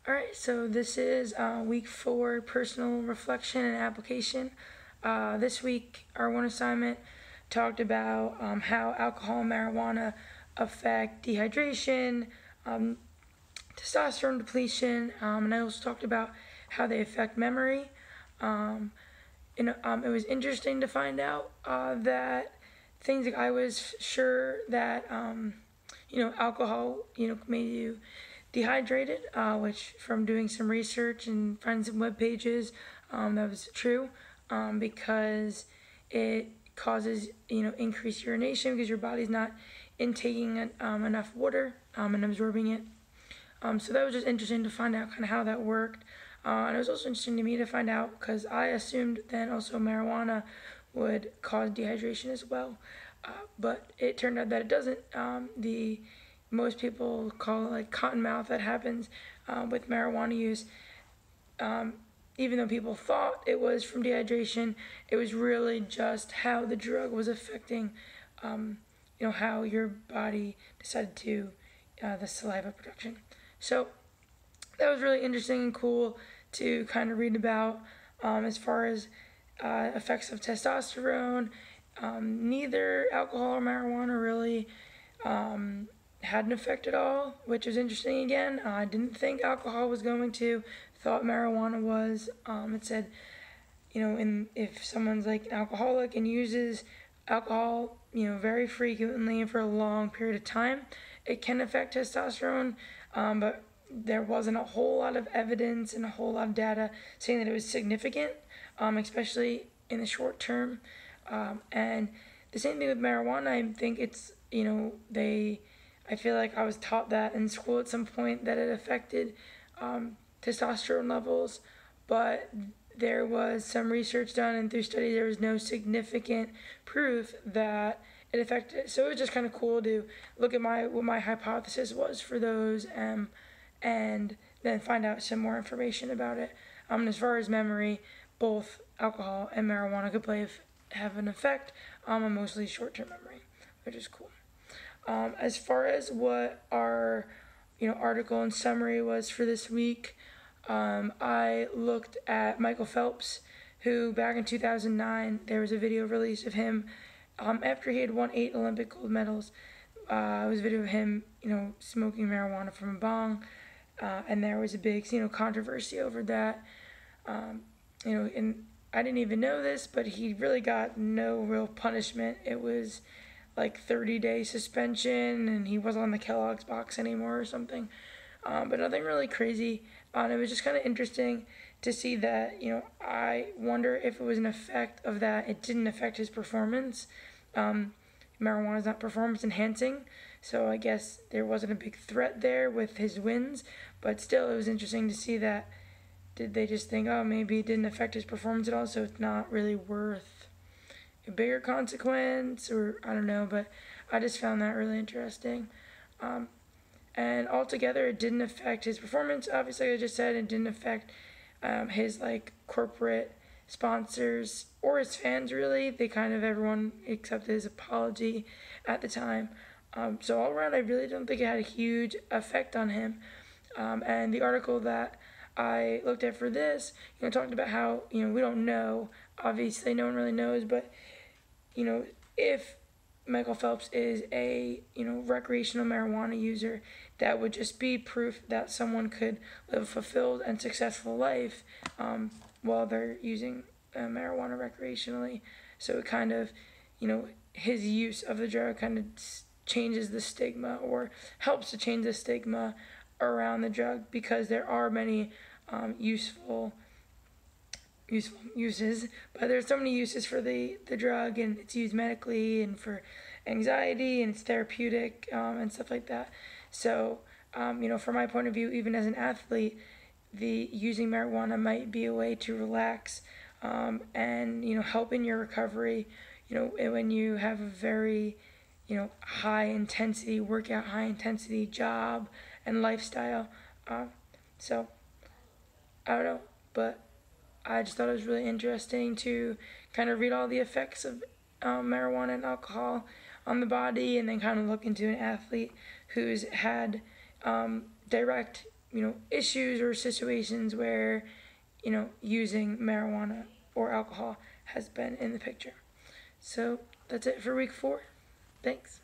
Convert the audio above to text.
Alright, so this is week 4 personal reflection and application. This week, our one assignment talked about how alcohol and marijuana affect dehydration, testosterone depletion, and I also talked about how they affect memory. It was interesting to find out that things like I was sure that alcohol made you dehydrated, which from doing some research and finding some web pages, that was true, because it causes increased urination because your body's not intaking enough water and absorbing it. So that was just interesting to find out kind of how that worked. And it was also interesting to me to find out because I assumed then also marijuana would cause dehydration as well. But it turned out that it doesn't. Most people call it like cotton mouth that happens with marijuana use. Even though people thought it was from dehydration, it was really just how the drug was affecting, how your body decided to the saliva production. So that was really interesting and cool to kind of read about as far as effects of testosterone. Neither alcohol or marijuana really had an effect at all, which was interesting again. I didn't think alcohol was going to, thought marijuana was. It said, if someone's like an alcoholic and uses alcohol, very frequently and for a long period of time, it can affect testosterone, but there wasn't a whole lot of evidence and a whole lot of data saying that it was significant, especially in the short term. And the same thing with marijuana. I think it's, I feel like I was taught that in school at some point that it affected testosterone levels, but there was some research done, and through studies there was no significant proof that it affected it. So it was just kind of cool to look at what my hypothesis was for those, and then find out some more information about it. As far as memory, both alcohol and marijuana could have an effect on mostly short-term memory, which is cool. As far as what our article and summary was for this week, I looked at Michael Phelps, who back in 2009 there was a video release of him after he had won 8 Olympic gold medals. It was a video of him smoking marijuana from a bong, and there was a big controversy over that. And I didn't even know this, but he really got no real punishment. It was like 30-day suspension, and he wasn't on the Kellogg's box anymore or something. But nothing really crazy. It was just kind of interesting to see that, I wonder if it was an effect of that. It didn't affect his performance. Marijuana is not performance enhancing, so I guess there wasn't a big threat there with his wins. But still, it was interesting to see that. Did they just think, oh, maybe it didn't affect his performance at all, so it's not really worth a bigger consequence, or I don't know, but I just found that really interesting. And altogether, it didn't affect his performance. Obviously, like I just said, it didn't affect his corporate sponsors or his fans, really. Everyone accepted his apology at the time. So all around, I really don't think it had a huge effect on him. And the article that I looked at for this, talked about how, we don't know. Obviously, no one really knows, but, if Michael Phelps is a, recreational marijuana user, that would just be proof that someone could live a fulfilled and successful life while they're using marijuana recreationally. So it kind of, his use of the drug kind of changes the stigma, or helps to change the stigma around the drug, because there are many useful uses, but there's so many uses for the drug, and it's used medically and for anxiety, and it's therapeutic and stuff like that. So from my point of view, even as an athlete, the using marijuana might be a way to relax and help in your recovery, when you have a very high intensity workout, high intensity job and lifestyle. So I don't know, but I just thought it was really interesting to kind of read all the effects of marijuana and alcohol on the body, and then kind of look into an athlete who's had direct issues or situations where, using marijuana or alcohol has been in the picture. So that's it for week 4. Thanks.